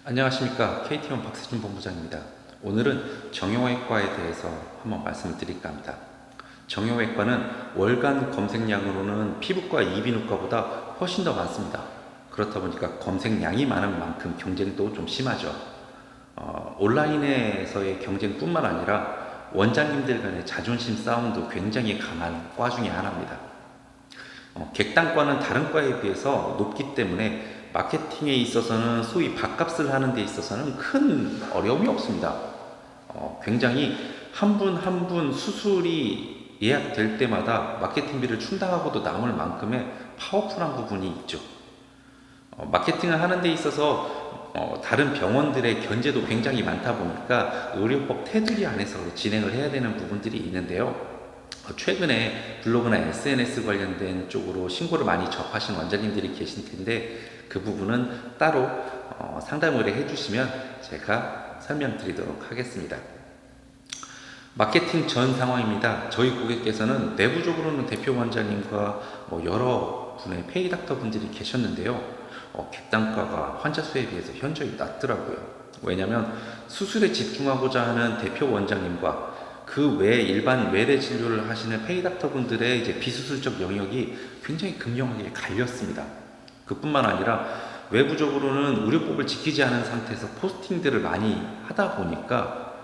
안녕하십니까. KT원 박세준 본부장입니다. 오늘은 정형외과에 대해서 한번 말씀을 드릴까 합니다. 정형외과는 월간 검색량으로는 피부과, 이비인후과보다 훨씬 더 많습니다. 그렇다 보니까 검색량이 많은 만큼 경쟁도 좀 심하죠. 온라인에서의 경쟁뿐만 아니라 원장님들 간의 자존심 싸움도 굉장히 강한 과 중에 하나입니다. 객단과는 다른 과에 비해서 높기 때문에 마케팅에 있어서는 소위 밥값을 하는 데 있어서는 큰 어려움이 없습니다. 굉장히 한 분 한 분 수술이 예약될 때마다 마케팅비를 충당하고도 남을 만큼의 파워풀한 부분이 있죠. 마케팅을 하는 데 있어서 다른 병원들의 견제도 굉장히 많다 보니까 의료법 테두리 안에서 진행을 해야 되는 부분들이 있는데요. 최근에 블로그나 SNS 관련된 쪽으로 신고를 많이 접하신 원장님들이 계실 텐데 그 부분은 따로 상담을 해주시면 제가 설명드리도록 하겠습니다. 마케팅 전 상황입니다. 저희 고객께서는 내부적으로는 대표 원장님과 여러 분의 페이 닥터 분들이 계셨는데요. 객단가가 환자 수에 비해서 현저히 낮더라고요. 왜냐하면 수술에 집중하고자 하는 대표 원장님과 그 외 일반 외래 진료를 하시는 페이 닥터 분들의 이제 비수술적 영역이 굉장히 극명하게 갈렸습니다. 그뿐만 아니라 외부적으로는 의료법을 지키지 않은 상태에서 포스팅들을 많이 하다 보니까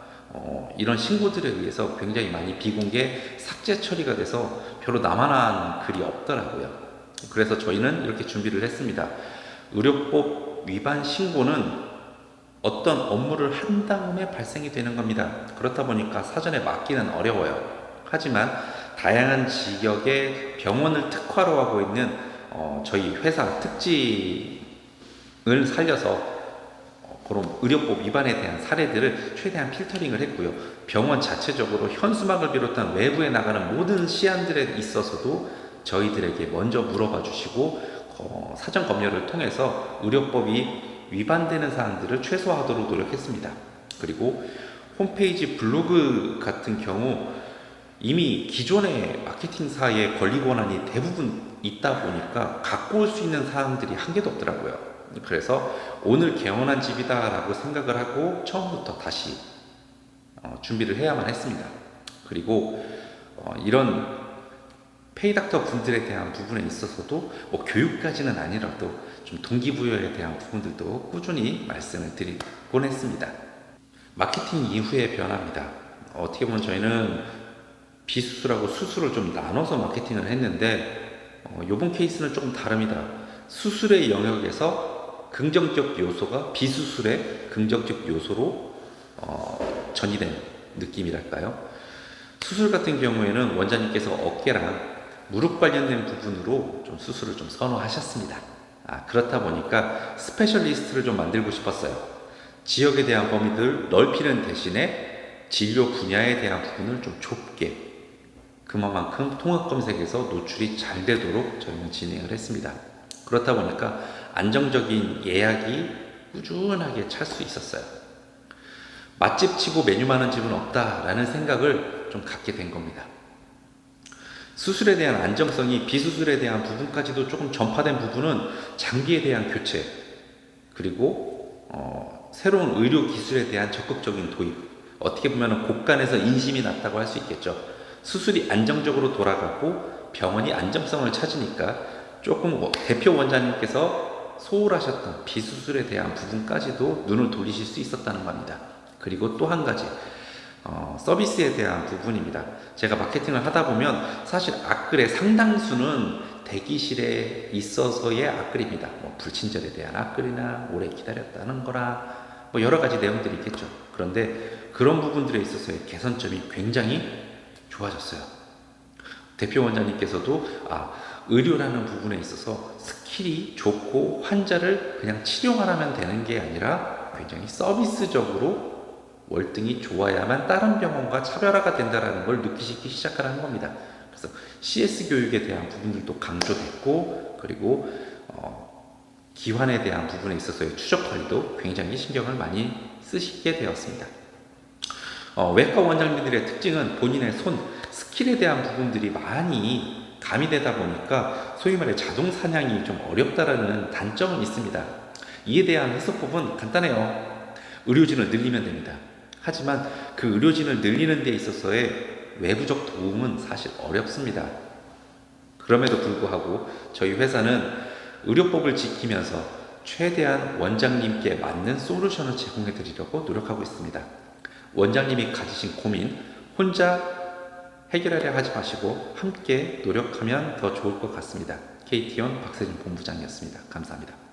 이런 신고들에 의해서 굉장히 많이 비공개 삭제 처리가 돼서 별로 나만한 글이 없더라고요. 그래서 저희는 이렇게 준비를 했습니다. 의료법 위반 신고는 어떤 업무를 한 다음에 발생이 되는 겁니다. 그렇다 보니까 사전에 막기는 어려워요. 하지만 다양한 지역의 병원을 특화로 하고 있는 저희 회사 특징을 살려서 그런 의료법 위반에 대한 사례들을 최대한 필터링을 했고요. 병원 자체적으로 현수막을 비롯한 외부에 나가는 모든 시안들에 있어서도 저희들에게 먼저 물어봐 주시고 사전 검열을 통해서 의료법이 위반되는 사항들을 최소화하도록 노력했습니다. 그리고 홈페이지 블로그 같은 경우 이미 기존의 마케팅사의 권리 권한이 대부분 있다 보니까 갖고 올 수 있는 사항들이 한 개도 없더라고요. 그래서 오늘 개원한 집이다 라고 생각을 하고 처음부터 다시 준비를 해야만 했습니다. 그리고 이런 페이닥터 분들에 대한 부분에 있어서도 교육까지는 아니라도 좀 동기부여에 대한 부분들도 꾸준히 말씀을 드리곤 했습니다. 마케팅 이후의 변화입니다. 어떻게 보면 저희는 비수술하고 수술을 좀 나눠서 마케팅을 했는데 이번 케이스는 조금 다릅니다. 수술의 영역에서 긍정적 요소가 비수술의 긍정적 요소로 전이된 느낌이랄까요? 수술 같은 경우에는 원장님께서 어깨랑 무릎 관련된 부분으로 좀 수술을 좀 선호하셨습니다. 그렇다 보니까 스페셜리스트를 좀 만들고 싶었어요. 지역에 대한 범위를 넓히는 대신에 진료 분야에 대한 부분을 좀 좁게, 그만큼 통합 검색에서 노출이 잘 되도록 저희는 진행을 했습니다. 그렇다 보니까 안정적인 예약이 꾸준하게 찰 수 있었어요. 맛집 치고 메뉴 많은 집은 없다라는 생각을 좀 갖게 된 겁니다. 수술에 대한 안정성이 비수술에 대한 부분까지도 조금 전파된 부분은 장비에 대한 교체, 그리고 새로운 의료 기술에 대한 적극적인 도입, 어떻게 보면 곳간에서 인심이 났다고 할 수 있겠죠. 수술이 안정적으로 돌아가고 병원이 안정성을 찾으니까 조금 대표 원장님께서 소홀하셨던 비수술에 대한 부분까지도 눈을 돌리실 수 있었다는 겁니다. 그리고 또 한 가지, 서비스에 대한 부분입니다. 제가 마케팅을 하다 보면 사실 악글의 상당수는 대기실에 있어서의 악글입니다. 불친절에 대한 악글이나 오래 기다렸다는 거나 여러 가지 내용들이 있겠죠. 그런데 그런 부분들에 있어서의 개선점이 굉장히 좋아졌어요. 대표 원장님께서도 의료라는 부분에 있어서 스킬이 좋고 환자를 그냥 치료만 하면 되는 게 아니라 굉장히 서비스적으로 월등히 좋아야만 다른 병원과 차별화가 된다는 걸 느끼시기 시작하는 겁니다. 그래서 CS 교육에 대한 부분들도 강조됐고, 그리고 기환에 대한 부분에 있어서의 추적 관리도 굉장히 신경을 많이 쓰시게 되었습니다. 외과 원장님들의 특징은 본인의 손, 스킬에 대한 부분들이 많이 가미되다 보니까 소위 말해 자동 사냥이 좀 어렵다라는 단점은 있습니다. 이에 대한 해소법은 간단해요. 의료진을 늘리면 됩니다. 하지만 그 의료진을 늘리는 데 있어서의 외부적 도움은 사실 어렵습니다. 그럼에도 불구하고 저희 회사는 의료법을 지키면서 최대한 원장님께 맞는 솔루션을 제공해 드리려고 노력하고 있습니다. 원장님이 가지신 고민 혼자 해결하려 하지 마시고 함께 노력하면 더 좋을 것 같습니다. KT원 박세준 본부장이었습니다. 감사합니다.